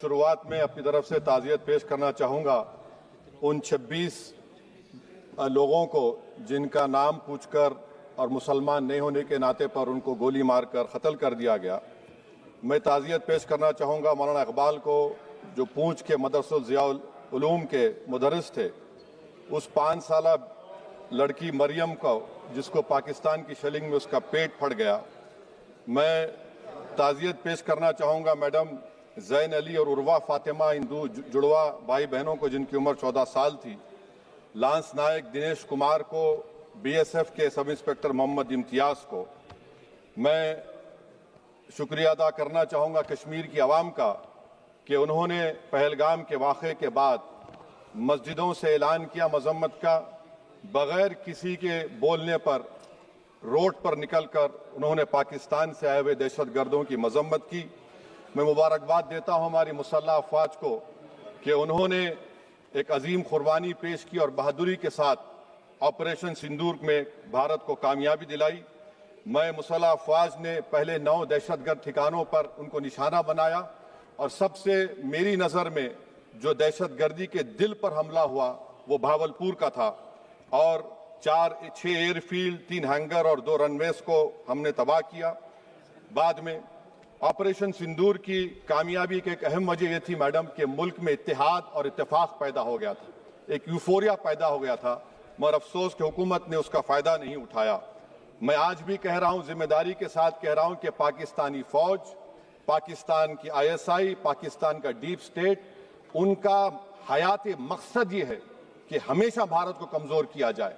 शुरुआत में अपनी तरफ से ताज़ियत पेश करना चाहूँगा उन 26 लोगों को जिनका नाम पूछकर और मुसलमान नहीं होने के नाते पर उनको गोली मारकर कत्ल कर दिया गया। मैं ताज़ियत पेश करना चाहूँगा मौलाना इकबाल को, जो पूंछ के मदरसुल ज़ियाउल उलूम के मुदर्रिस थे। उस 5 साला लड़की मरियम को, जिसको पाकिस्तान की शेलिंग में उसका पेट फट गया। मैं ताज़ियत पेश करना चाहूँगा मैडम जैन अली और उर्वा फातिमा, इन दो जुड़वा भाई बहनों को जिनकी उम्र 14 साल थी। लांस नायक दिनेश कुमार को, बीएसएफ के सब इंस्पेक्टर मोहम्मद इम्तियाज को। मैं शुक्रिया अदा करना चाहूँगा कश्मीर की आवाम का कि उन्होंने पहलगाम के वाक़े के बाद मस्जिदों से ऐलान किया मजम्मत का, बग़ैर किसी के बोलने पर रोड पर निकलकर उन्होंने पाकिस्तान से आए हुए दहशतगर्दों की मजम्मत की। मैं मुबारकबाद देता हूं हमारी मुसल्लह अफवाज को कि उन्होंने एक अजीम कुर्बानी पेश की और बहादुरी के साथ ऑपरेशन सिंदूर में भारत को कामयाबी दिलाई। मैं मुसल्लह अफवाज ने पहले 9 दहशतगर्द ठिकानों पर उनको निशाना बनाया और सबसे मेरी नज़र में जो दहशतगर्दी के दिल पर हमला हुआ वो भावलपुर का था और 6 एयरफील्ड, 3 हैंगर और 2 रनवेज को हमने तबाह किया। बाद में ऑपरेशन सिंदूर की कामयाबी की एक अहम वजह यह थी मैडम कि मुल्क में इत्तेहाद और इत्तेफाक पैदा हो गया था, एक यूफोरिया पैदा हो गया था, मगर अफसोस कि हुकूमत ने उसका फ़ायदा नहीं उठाया। मैं आज भी कह रहा हूं, जिम्मेदारी के साथ कह रहा हूं कि पाकिस्तानी फ़ौज, पाकिस्तान की ISI, पाकिस्तान का डीप स्टेट, उनका हयाती मकसद ये है कि हमेशा भारत को कमज़ोर किया जाए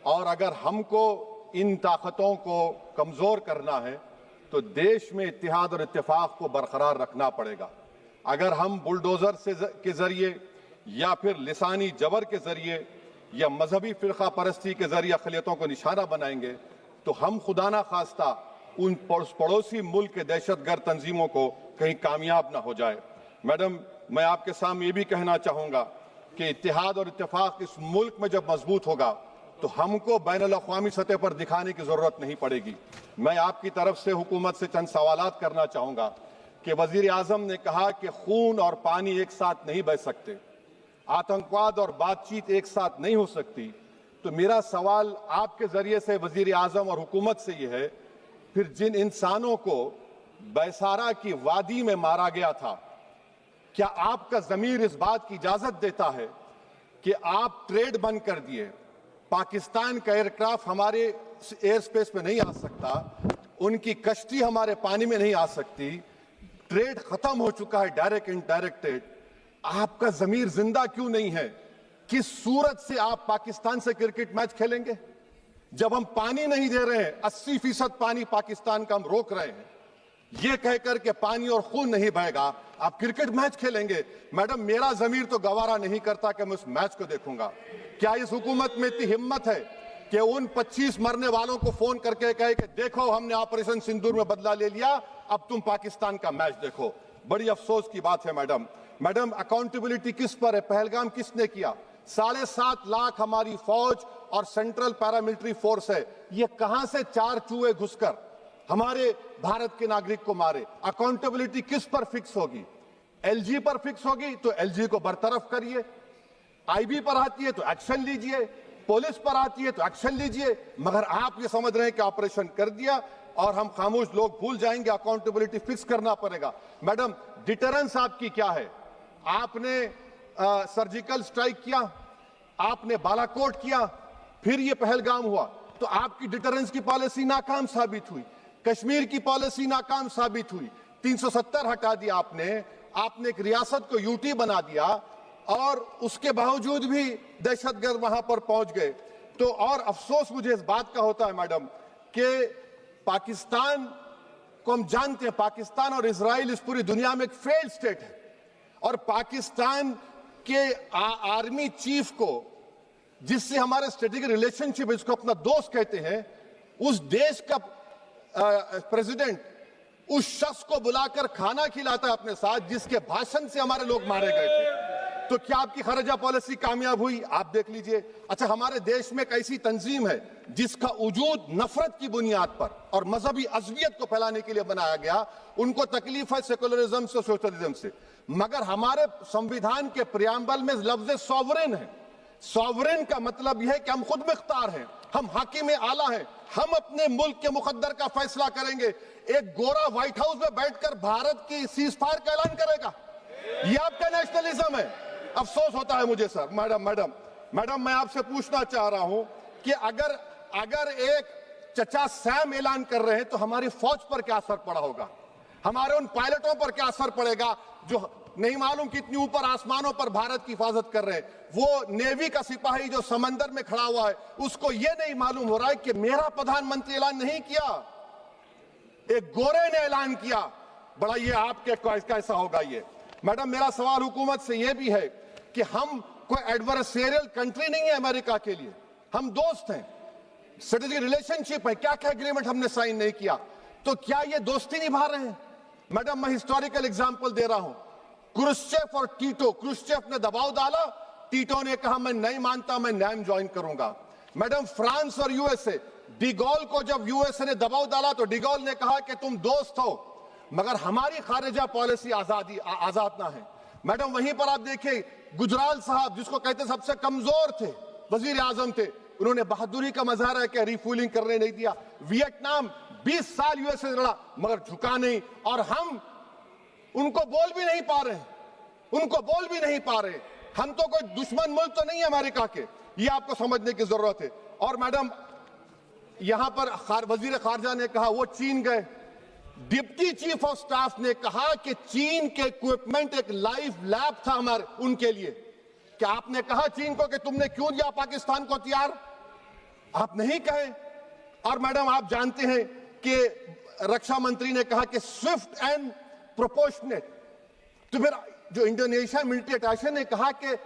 और अगर हमको इन ताकतों को कमज़ोर करना है तो देश में इत्तेहाद और इत्तेफाक को बरकरार रखना पड़ेगा। अगर हम बुलडोजर के जरिए या फिर लिसानी जबर के जरिए या मजहबी फ़िरका परस्ती के जरिए अक़लियतों को निशाना बनाएंगे तो हम खुदा ना खास्ता उन पड़ोसी मुल्क के दहशतगर्द तंजीमों को कहीं कामयाब ना हो जाए। मैडम, मैं आपके सामने ये भी कहना चाहूँगा कि इत्तेहाद और इत्तेफाक इस मुल्क में जब मजबूत होगा तो हमको बैनुल अक़वामी सतह पर दिखाने की ज़रूरत नहीं पड़ेगी। मैं आपकी तरफ से हुकूमत से चंद सवालात करना चाहूँगा कि वज़ीर आज़म ने कहा कि खून और पानी एक साथ नहीं बह सकते, आतंकवाद और बातचीत एक साथ नहीं हो सकती। तो मेरा सवाल आपके ज़रिए से वज़ीर आज़म और हुकूमत से ये है, फिर जिन इंसानों को बैसारा की वादी में मारा गया था, क्या आपका ज़मीर इस बात की इजाज़त देता है कि आप ट्रेड बंद कर दिए, पाकिस्तान का एयरक्राफ्ट हमारे एयर स्पेस में नहीं आ सकता, उनकी कश्ती हमारे पानी में नहीं आ सकती, ट्रेड खत्म हो चुका है डायरेक्ट इनडायरेक्टेड, आपका जमीर जिंदा क्यों नहीं है? किस सूरत से आप पाकिस्तान से क्रिकेट मैच खेलेंगे जब हम पानी नहीं दे रहे हैं? 80% पानी पाकिस्तान का हम रोक रहे हैं, ये कहकर के पानी और खून नहीं बहेगा, आप क्रिकेट मैच खेलेंगे? मैडम, मेरा जमीर तो गवारा नहीं करता कि मैं उस मैच को देखूंगा। क्या इस हुकूमत में इतनी हिम्मत है कि उन 25 मरने वालों को फोन करके कहे कि देखो हमने ऑपरेशन सिंदूर में बदला ले लिया, अब तुम पाकिस्तान का मैच देखो? बड़ी अफसोस की बात है मैडम। मैडम, अकाउंटेबिलिटी किस पर है? पहलगाम किसने किया? 7.5 लाख हमारी फौज और सेंट्रल पैरामिलिट्री फोर्स है, ये कहां से 4 चूहे घुसकर हमारे भारत के नागरिक को मारे? अकाउंटेबिलिटी किस पर फिक्स होगी? LG पर फिक्स होगी तो LG को बरतरफ करिए, IB पर आती है तो एक्शन लीजिए, पुलिस पर आती है तो एक्शन लीजिए, मगर आप ये समझ रहे हैं कि ऑपरेशन कर दिया और हम खामोश लोग भूल जाएंगे। अकाउंटेबिलिटी फिक्स करना पड़ेगा। मैडम, डिटरेंस आपकी क्या है? आपने सर्जिकल स्ट्राइक किया, आपने बालाकोट किया, फिर ये पहलगाम हुआ, तो आपकी डिटरेंस की पॉलिसी नाकाम साबित हुई, कश्मीर की पॉलिसी नाकाम साबित हुई, 370 हटा दिया आपने एक रियासत को UT बना दिया और उसके बावजूद भी दहशतगर्द वहां पर पहुंच गए। तो और अफसोस मुझे इस बात का होता है मैडम कि पाकिस्तान को हम जानते हैं, पाकिस्तान और इजराइल इस पूरी दुनिया में एक फेल्ड स्टेट है और पाकिस्तान के आर्मी चीफ को, जिससे हमारे स्ट्रेटेजिक रिलेशनशिप है, जिसको अपना दोस्त कहते हैं, उस देश का प्रेसिडेंट उस शख्स को बुलाकर खाना खिलाता है अपने साथ जिसके भाषण से हमारे लोग मारे गए थे। तो क्या आपकी खारजा पॉलिसी कामयाब हुई? आप देख लीजिए। अच्छा, हमारे देश में एक ऐसी तंजीम है जिसका वजूद नफरत की बुनियाद पर और मजहबी अज़बियत को फैलाने के लिए बनाया गया। उनको तकलीफ है सेकुलरिज्म से, सोशलिज्म से, मगर हमारे संविधान के प्रियम्बल में लफ्ज सॉवरेन है। सॉवरेन का मतलब यह है कि हम खुद मुख्तार हैं, हम हाकिम आला हैं, हम अपने मुल्क के मुकद्दर का फैसला करेंगे। एक गोरा व्हाइट हाउस में बैठकर भारत की सीज फायर का ऐलान करेगा? यह आपका नेशनलिज्म है? अफसोस होता है मुझे सर। मैडम मैं आपसे पूछना चाह रहा हूं कि अगर एक चचा सैम ऐलान कर रहे हैं तो हमारी फौज पर क्या असर पड़ा होगा? हमारे उन पायलटों पर क्या असर पड़ेगा जो नहीं मालूम कितनी ऊपर आसमानों पर भारत की हिफाजत कर रहे हैं? वो नेवी का सिपाही जो समंदर में खड़ा हुआ है, उसको यह नहीं मालूम हो रहा है कि मेरा प्रधानमंत्री ऐलान नहीं किया, एक गोरे ने ऐलान किया। बड़ा ये आपके कैसा होगा ये? मैडम मेरा सवाल हुकूमत से यह भी है कि हम कोई एडवर्सेरियल कंट्री नहीं है अमेरिका के लिए, हम दोस्त हैं, स्ट्रेटेजिक रिलेशनशिप है। क्या क्या एग्रीमेंट हमने साइन नहीं किया, तो क्या ये दोस्ती निभा रहे हैं? मैडम मैं हिस्टोरिकल एग्जांपल दे रहा हूं, क्रुश्चेव और टीटो। क्रुश्चेव ने दबाव डाला, टीटो ने कहा मैं नहीं मानता, मैं नैम ज्वाइन करूंगा। मैडम फ्रांस और यूएसए, डिगोल को जब यूएसए ने दबाव डाला तो डिगोल ने कहा कि तुम दोस्त हो मगर हमारी खारिजा पॉलिसी आजाद ना है। मैडम वहीं पर आप देखिए गुजराल साहब, जिसको कहते सबसे कमजोर थे, वजीर आजम थे, उन्होंने बहादुरी का मजारा किया, रिफूलिंग करने नहीं दिया। वियतनाम 20 साल यूएसए से लड़ा मगर झुका नहीं, और हम उनको बोल भी नहीं पा रहे, हम तो कोई दुश्मन मुल्क तो नहीं है अमेरिका के, ये आपको समझने की जरूरत है। और मैडम यहां पर वजीर खारजा ने कहा वो चीन गए, डिप्टी चीफ ऑफ स्टाफ ने कहा कि चीन के इक्विपमेंट एक लाइव लैब था हमारे उनके लिए। क्या आपने कहा चीन को कि तुमने क्यों दिया पाकिस्तान को हथियार? आप नहीं कहे। और मैडम आप जानते हैं कि रक्षा मंत्री ने कहा कि स्विफ्ट एंड प्रोपोर्शनेट, तो फिर जो इंडोनेशिया मिलिट्री अटैचे ने कहा कि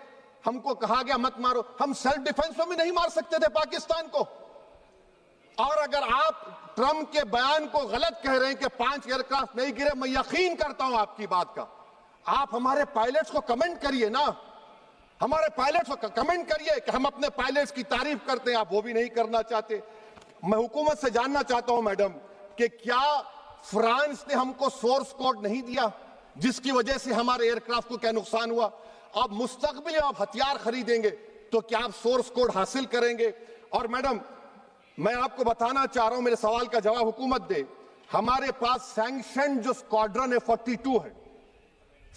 हमको कहा गया मत मारो, हम सेल्फ डिफेंस में भी नहीं मार सकते थे पाकिस्तान को। और अगर आप ट्रंप के बयान को गलत कह रहे हैं कि 5 एयरक्राफ्ट नहीं गिरे, मैं यकीन करता हूं आपकी बात का। आप हमारे पायलट्स को कमेंट करिए ना, हमारे पायलट्स को कमेंट करिए कि हम अपने पायलट्स की तारीफ करते हैं, आप वो भी नहीं करना चाहते। मैं हुकूमत से जानना चाहता हूं मैडम कि क्या फ्रांस ने हमको सोर्स कोड नहीं दिया जिसकी वजह से हमारे एयरक्राफ्ट को क्या नुकसान हुआ? अब मुस्तकबिल में आप हथियार खरीदेंगे तो क्या आप सोर्स कोड हासिल करेंगे? और मैडम मैं आपको बताना चाह रहा हूं, मेरे सवाल का जवाब हुकूमत दे। हमारे पास सैंक्शन जो स्क्वाड्रन है 42 है,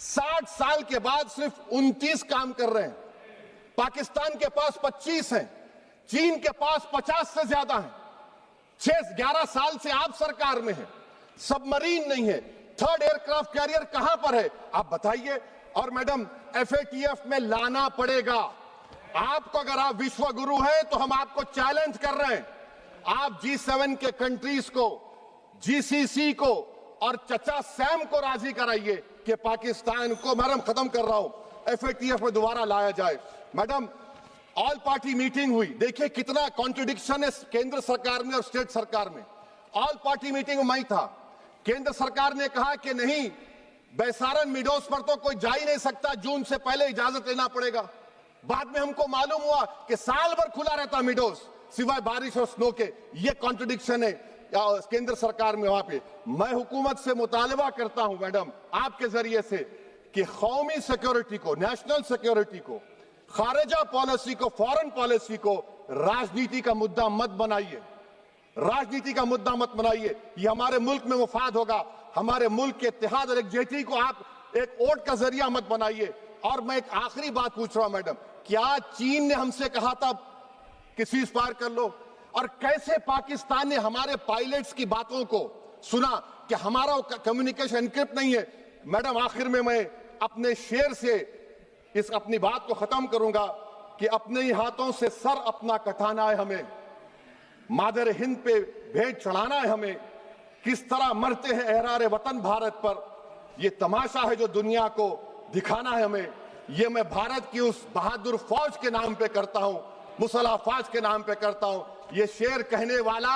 60 साल के बाद सिर्फ 29 काम कर रहे हैं। पाकिस्तान के पास 25 हैं, चीन के पास 50 से ज्यादा हैं। 11 साल से आप सरकार में हैं, सबमरीन नहीं है, थर्ड एयरक्राफ्ट कैरियर कहां पर है आप बताइए। और मैडम FATF में लाना पड़ेगा आपको। अगर आप विश्व गुरु हैं तो हम आपको चैलेंज कर रहे हैं, आप G7 के कंट्रीज को, GCC को और चचा सैम को राजी कराइए कि पाकिस्तान को, मैडम खत्म कर रहा हूं, FATF में दोबारा लाया जाए। मैडम ऑल पार्टी मीटिंग हुई, देखिए कितना कॉन्ट्रडिक्शन है केंद्र सरकार में और स्टेट सरकार में। ऑल पार्टी मीटिंग में था, केंद्र सरकार ने कहा कि नहीं, बैसारन मिडोस पर तो कोई जा ही नहीं सकता, जून से पहले इजाजत लेना पड़ेगा। बाद में हमको मालूम हुआ कि साल भर खुला रहता मिडोस सिवाय बारिश और स्नो के। ये कॉन्ट्रडिक्शन है केंद्र सरकार में। वहां पे मैं हुकूमत से मुतालबा करता हूं मैडम आपके जरिए से कि कौमी सिक्योरिटी को, नेशनल सिक्योरिटी को, खारिजा पॉलिसी को, फॉरेन पॉलिसी को राजनीति का मुद्दा मत बनाइए, राजनीति का मुद्दा मत बनाइए। ये हमारे मुल्क में मुफाद होगा, हमारे मुल्क के इत्तेहाद और एकजुटती को आप एक वोट का जरिया मत बनाइए। और मैं एक आखिरी बात पूछ रहा हूं मैडम, क्या चीन ने हमसे कहा था कि सीज फायर कर लो? और कैसे पाकिस्तान ने हमारे पायलट्स की बातों को सुना कि हमारा कम्युनिकेशन एनक्रिप्ट नहीं है? मैडम आखिर में मैं अपने शेर से इस अपनी बात को खत्म करूंगा कि अपने ही हाथों से सर अपना कटाना है हमें, मादर हिंद पे भेंट चढ़ाना है हमें। किस तरह मरते हैं एहरार वतन भारत पर, यह तमाशा है जो दुनिया को दिखाना है हमें। ये मैं भारत की उस बहादुर फौज के नाम पे करता हूं, मुसल्ह फौज के नाम पे करता हूं। ये शेर कहने वाला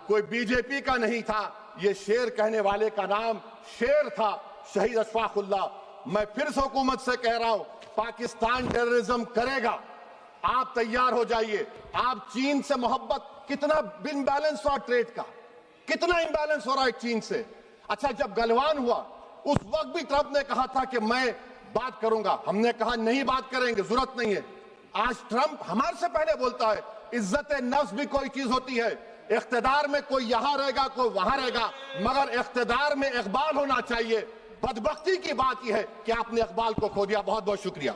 कोई बीजेपी का नहीं था, ये शेर कहने वाले का नाम शेर था, शहीद अशफाकुल्लाह। मैं फिर से हुकूमत से कह रहा हूं, पाकिस्तान टेररिज्म करेगा, आप तैयार हो जाइए। आप चीन से मोहब्बत, कितना इम्बैलेंस हुआ ट्रेड का, कितना इम्बैलेंस हो रहा है चीन से। अच्छा, जब गलवान हुआ उस वक्त भी ट्रंप ने कहा था कि मैं बात करूंगा, हमने कहा नहीं बात करेंगे, जरूरत नहीं है। आज ट्रंप हमारे से पहले बोलता है इज्जत नफ्स भी कोई चीज होती है, इख्तिदार में कोई यहां रहेगा कोई वहां रहेगा, मगर इख्तिदार में इकबाल होना चाहिए। बदबख्ती की बात यह है कि आपने इकबाल को खो दिया। बहुत बहुत शुक्रिया।